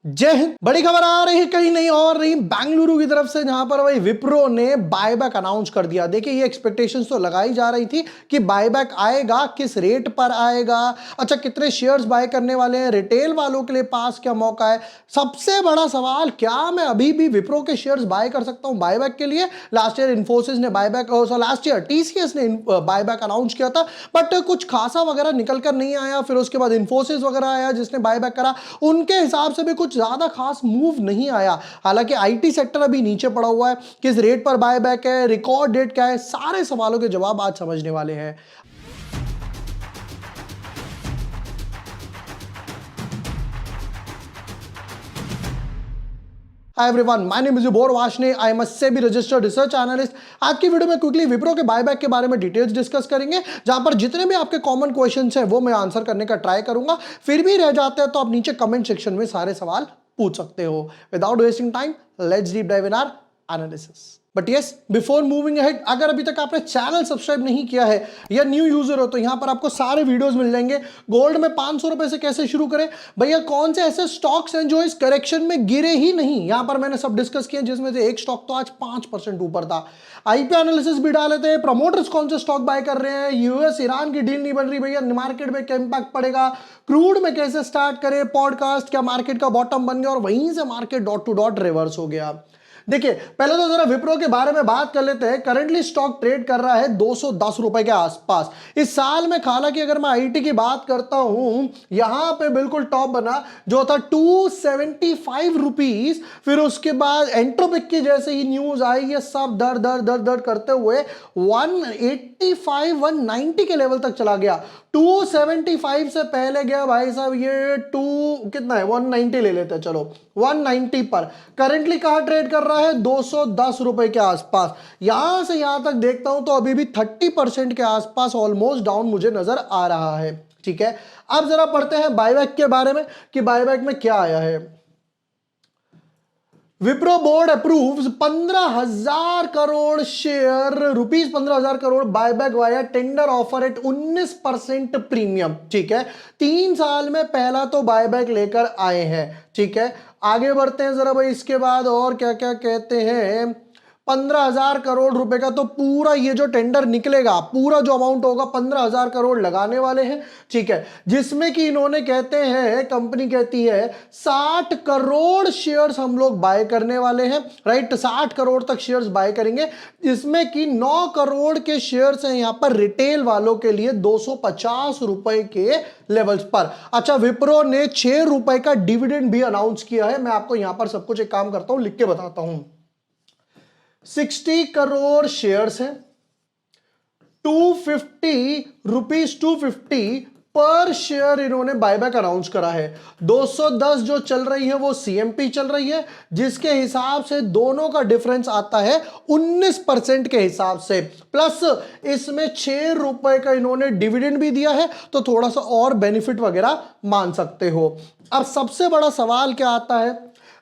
जय हिंद। बड़ी खबर आ रही है कहीं नहीं और नहीं, बेंगलुरु की तरफ से, जहां पर भाई विप्रो ने बायबैक अनाउंस कर दिया। देखिए ये एक्सपेक्टेशंस तो लगाई जा रही थी कि बायबैक आएगा, किस रेट पर आएगा, अच्छा कितने शेयर्स बाय करने वाले हैं, रिटेल वालों के लिए पास क्या मौका है। सबसे बड़ा सवाल, क्या मैं अभी भी विप्रो के शेयर्स बाय कर सकता हूं बायबैक के लिए। लास्ट ईयर इन्फोसिस ने बायबैक, लास्ट ईयर टीसीएस ने बायबैक अनाउंस किया था, बट कुछ खासा वगैरह निकल कर नहीं आया। फिर उसके बाद इन्फोसिस वगैरह आया जिसने बायबैक करा, उनके हिसाब से भी कुछ ज्यादा खास मूव नहीं आया। हालांकि आईटी सेक्टर अभी नीचे पड़ा हुआ है। किस रेट पर बायबैक है, रिकॉर्ड डेट क्या है, सारे सवालों के जवाब आज समझने वाले हैं। Hi everyone, my name is Vibhor Vashne. I am a SEBI registered research analyst. आज की वीडियो में क्विकली विप्रो के बायबैक के बारे में डिटेल्स डिस्कस करेंगे, जहां पर जितने भी आपके कॉमन क्वेश्चंस हैं वो मैं आंसर करने का ट्राई करूंगा। फिर भी रह जाते हैं तो आप नीचे कमेंट सेक्शन में सारे सवाल पूछ सकते हो। Without wasting time, let's deep dive in our analysis. But yes, before moving ahead, अगर अभी तक आपने चैनल सब्सक्राइब नहीं किया है या न्यू यूजर हो तो यहां पर आपको सारे वीडियोस मिल जाएंगे। गोल्ड में 500 रुपए से कैसे शुरू करें, भैया कौन से ऐसे स्टॉक्स हैं जो इस करेक्शन में गिरे ही नहीं, यहां पर मैंने सब डिस्कस किया, जिसमें से एक स्टॉक तो आज 5% ऊपर था। आईपी एनालिसिस भी डाले थे, प्रमोटर्स कौन से स्टॉक बाय कर रहे हैं, यूएस ईरान की डील नहीं बन रही, भैया मार्केट में क्या इंपैक्ट पड़ेगा, क्रूड में कैसे स्टार्ट करें, पॉडकास्ट क्या मार्केट का बॉटम बन गया और वहीं से market dot to dot reverse हो गया। देखिए पहले तो जरा विप्रो के बारे में बात कर लेते हैं। करंटली स्टॉक ट्रेड कर रहा है 210 रुपए के आसपास इस साल में। हालांकि अगर मैं आईटी की बात करता हूं, यहां पे बिल्कुल टॉप बना जो था 275 रुपीज। फिर उसके बाद एंट्रोपिक की जैसे ही न्यूज आई, ये सब दर दर दर दर करते हुए 185 190 के लेवल तक चला गया। 275 से पहले गया भाई साहब ये कितना है, 190 ले लेते हैं, चलो 190 पर। करंटली कहां ट्रेड कर रहा है, 210 रुपए के आसपास। यहां से यहां तक देखता हूं तो अभी भी 30% के आसपास ऑलमोस्ट डाउन मुझे नजर आ रहा है। ठीक है, अब जरा पढ़ते हैं बायबैक के बारे में कि बायबैक में क्या आया है। Wipro board approves 15,000 crore share, rupees 15,000 crore buyback via tender offer eight 19% premium. ठीक है, 3 साल में पहला तो बायबैक लेकर आए हैं। ठीक है, आगे बढ़ते हैं जरा भाई। इसके बाद और क्या क्या कहते हैं, 15,000 करोड़ रुपए का तो पूरा ये जो टेंडर निकलेगा, पूरा जो अमाउंट होगा 15,000 करोड़ लगाने वाले हैं। ठीक है, जिसमें कि इन्होंने कहते हैं, कंपनी कहती है 60 करोड़ शेयर्स हम लोग बाय करने वाले हैं। राइट, 60 करोड़ तक शेयर्स बाय करेंगे, जिसमें कि 9 करोड़ के शेयर्स हैं यहां पर रिटेल वालों के लिए 250 रुपए के लेवल्स पर। अच्छा, विप्रो ने 6 रुपए का डिविडेंड भी अनाउंस किया है। मैं आपको यहां पर सब कुछ एक काम करता हूं, लिख के बताता हूं। 60 करोड़ शेयर्स हैं, 250 रुपीज 250 पर शेयर इन्होंने बायबैक अनाउंस करा है। 210 जो चल रही है वो सीएमपी चल रही है, जिसके हिसाब से दोनों का डिफरेंस आता है 19% के हिसाब से। प्लस इसमें 6 रुपए का इन्होंने डिविडेंड भी दिया है, तो थोड़ा सा और बेनिफिट वगैरह मान सकते हो। अब सबसे बड़ा सवाल क्या आता है,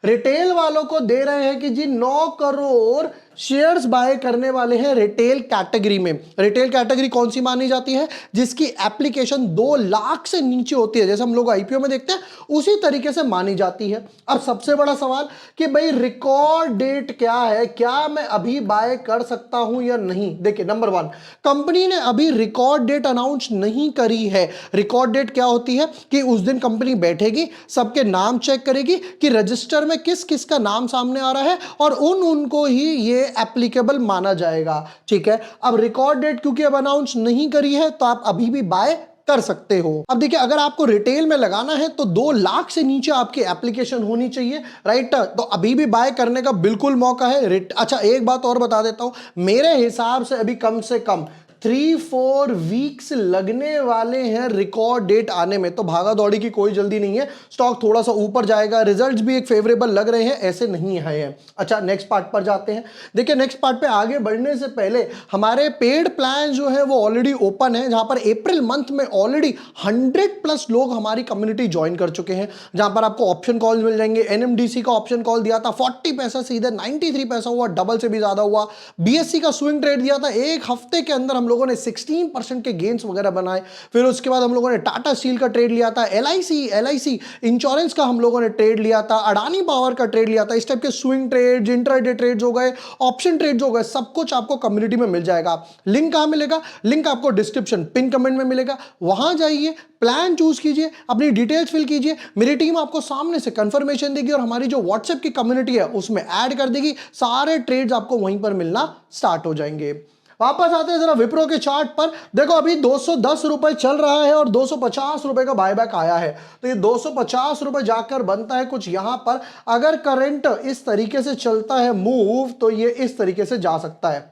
रिटेल वालों को दे रहे हैं कि जी 9 करोड़ शेयर्स बाय करने वाले हैं रिटेल कैटेगरी में। रिटेल कैटेगरी कौन सी मानी जाती है, जिसकी एप्लीकेशन 2 लाख से नीचे होती है, जैसे हम लोग आईपीओ में देखते हैं उसी तरीके से मानी जाती है। अब सबसे बड़ा सवाल कि भाई रिकॉर्ड डेट क्या है, क्या मैं अभी बाय कर सकता हूं या नहीं। देखिए नंबर 1, कंपनी ने अभी रिकॉर्ड डेट अनाउंस नहीं करी है। रिकॉर्ड डेट क्या होती है कि उस दिन कंपनी बैठेगी, सबके नाम चेक करेगी कि रजिस्टर में किस किस का नाम सामने आ रहा है, और उनको ही ये एप्लीकेबल माना जाएगा। ठीक है, अब रिकॉर्ड डेट क्योंकि अब अनाउंस नहीं करी है, तो आप अभी भी बाय कर सकते हो। अब देखिए, अगर आपको रिटेल में लगाना है तो 2 लाख से नीचे आपकी एप्लीकेशन होनी चाहिए। राइट, तो अभी भी बाय करने का बिल्कुल मौका है। अच्छा, एक बात और बता देता हूं, मेरे हिसाब से अभी कम से कम 3-4 वीक्स लगने वाले हैं रिकॉर्ड डेट आने में, तो भागा दौड़ी की कोई जल्दी नहीं है। स्टॉक थोड़ा सा ऊपर जाएगा, रिजल्ट्स भी एक फेवरेबल लग रहे हैं, ऐसे नहीं है। अच्छा, नेक्स्ट पार्ट पर जाते हैं। देखिए नेक्स्ट पार्ट पे आगे बढ़ने से पहले हमारे पेड प्लान जो है वो ऑलरेडी ओपन है, जहां पर अप्रैल मंथ में ऑलरेडी 100+ लोग हमारी कम्युनिटी ज्वाइन कर चुके हैं, जहां पर आपको ऑप्शन कॉल मिल जाएंगे। एनएमडीसी का ऑप्शन कॉल दिया था 40 पैसा, सीधे 93 पैसा हुआ, डबल से भी ज्यादा हुआ। बीएससी का स्विंग ट्रेड दिया था, एक हफ्ते के अंदर हम लोगों ने 16% के गेन्स वगैरह बनाए। फिर उसके बाद हम लोगों ने टाटा स्टील का ट्रेड लिया था, एलआईसी इंश्योरेंस का हम लोगों ने ट्रेड लिया था, अडानी पावर का ट्रेड लिया था। इस टाइप के स्विंग ट्रेड, इंट्राडे ट्रेड्स हो गए, ऑप्शन ट्रेड्स हो गए, सब कुछ आपको कम्युनिटी में मिल जाएगा। लिंक कहां मिलेगा? लिंक आपको डिस्क्रिप्शन पिन कमेंट में मिलेगा। वहां जाइए, प्लान चूज कीजिए, अपनी डिटेल्स फिल कीजिए, मेरी टीम आपको सामने से कंफर्मेशन देगी और हमारी जो व्हाट्सएप की कम्युनिटी है उसमें ऐड कर देगी। सारे ट्रेड्स आपको वहीं पर मिलना स्टार्ट हो जाएंगे। वापस आते हैं जरा विप्रो के चार्ट पर। देखो अभी 210 रुपए चल रहा है और 250 रुपए का बायबैक आया है, तो ये 250 रुपए जाकर बनता है कुछ यहां पर। अगर करंट इस तरीके से चलता है मूव, तो ये इस तरीके से जा सकता है।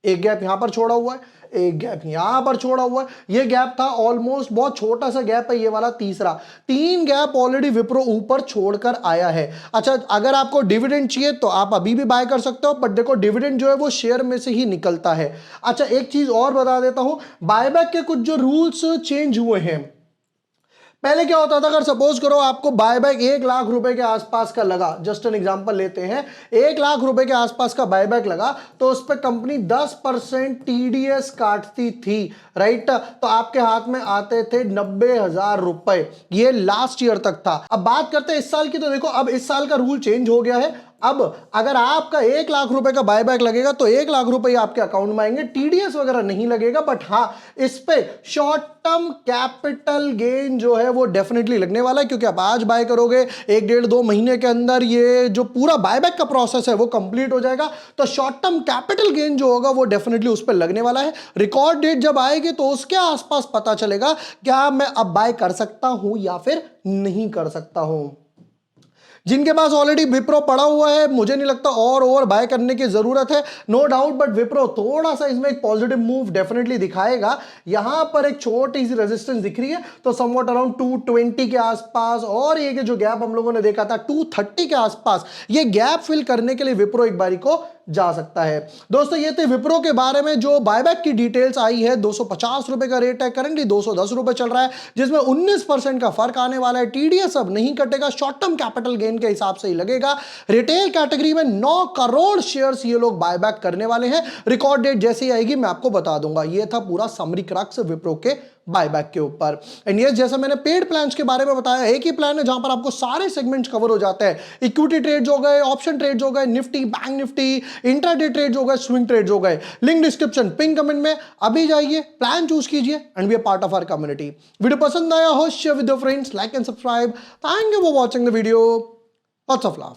एक गैप यहां पर छोड़ा हुआ है, एक गैप यहां पर छोड़ा हुआ है। ये गैप था ऑलमोस्ट, बहुत छोटा सा गैप है ये वाला तीसरा। 3 गैप ऑलरेडी विप्रो ऊपर छोड़कर आया है। अच्छा, अगर आपको डिविडेंड चाहिए तो आप अभी भी बाय कर सकते हो, बट देखो डिविडेंड जो है वो शेयर में से ही निकलता है। अच्छा, एक चीज और बता देता हूं, बायबैक के कुछ जो रूल्स चेंज हुए हैं। पहले क्या होता था, अगर सपोज करो आपको बायबैक 1 लाख रुपए के आसपास का लगा, जस्ट एन एग्जांपल लेते हैं, 1 लाख रुपए के आसपास का बायबैक लगा, तो उस पर कंपनी 10% टीडीएस काटती थी, राइट। तो आपके हाथ में आते थे 90,000 रुपए। ये लास्ट ईयर तक था। अब बात करते हैं इस साल की, तो देखो अब इस साल का रूल चेंज हो गया है। अब अगर आपका 1 लाख रुपए का बायबैक लगेगा तो 1 लाख रुपए आपके अकाउंट में आएंगे, टीडीएस वगैरह नहीं लगेगा। बट हाँ, इस पे शॉर्ट टर्म कैपिटल गेन जो है वो डेफिनेटली लगने वाला है, क्योंकि आप आज बाय करोगे, 1-1.5-2 महीने के अंदर ये जो पूरा बायबैक का प्रोसेस है वो कंप्लीट हो जाएगा। तो शॉर्ट टर्म कैपिटल गेन जो होगा वो डेफिनेटली उस पर लगने वाला है। रिकॉर्ड डेट जब आएगी तो उसके आसपास पता चलेगा क्या मैं अब बाय कर सकता हूं या फिर नहीं कर सकता हूं। जिनके पास ऑलरेडी विप्रो पड़ा हुआ है, मुझे नहीं लगता और ओवर बाय करने की जरूरत है, नो डाउट। बट विप्रो थोड़ा सा इसमें एक पॉजिटिव मूव डेफिनेटली दिखाएगा। यहां पर एक छोटी सी रेजिस्टेंस दिख रही है, तो समवॉट अराउंड 220 के आसपास, और ये जो गैप हम लोगों ने देखा था 230 के आसपास, ये गैप फिल करने के लिए विप्रो एक बारी को जा सकता है। दोस्तों ये थे विप्रो के बारे में जो बायबैक की डिटेल्स आई है। 250 रुपए का रेट है, करंटली 210 रुपए चल रहा है, जिसमें 19% का फर्क आने वाला है। टीडीएस अब नहीं कटेगा, शॉर्ट टर्म कैपिटल गेन के हिसाब से ही लगेगा। रिटेल कैटेगरी में 9 करोड़ शेयर्स ये लोग बायबैक करने वाले हैं। रिकॉर्ड डेट जैसे ही आएगी मैं आपको बता दूंगा। ये था पूरा समरी क्रक्स विप्रो के बायबैक के ऊपर। एंड यस, जैसा मैंने पेड प्लान्स के बारे में बताया, एक ही प्लान है जहां पर आपको सारे सेगमेंट्स कवर हो जाते हैं। इक्विटी ट्रेड्स हो गए, ऑप्शन ट्रेड्स हो गए, Nifty, bank Nifty, intraday trades हो गए, स्विंग ट्रेड्स हो गए। लिंक डिस्क्रिप्शन, पिन कमेंट में। अभी जाइए, प्लान चूज कीजिए and be a part of our community. Video पसंद आया हो, share with your friends, like and subscribe. Thank you for watching the video. Lots of love.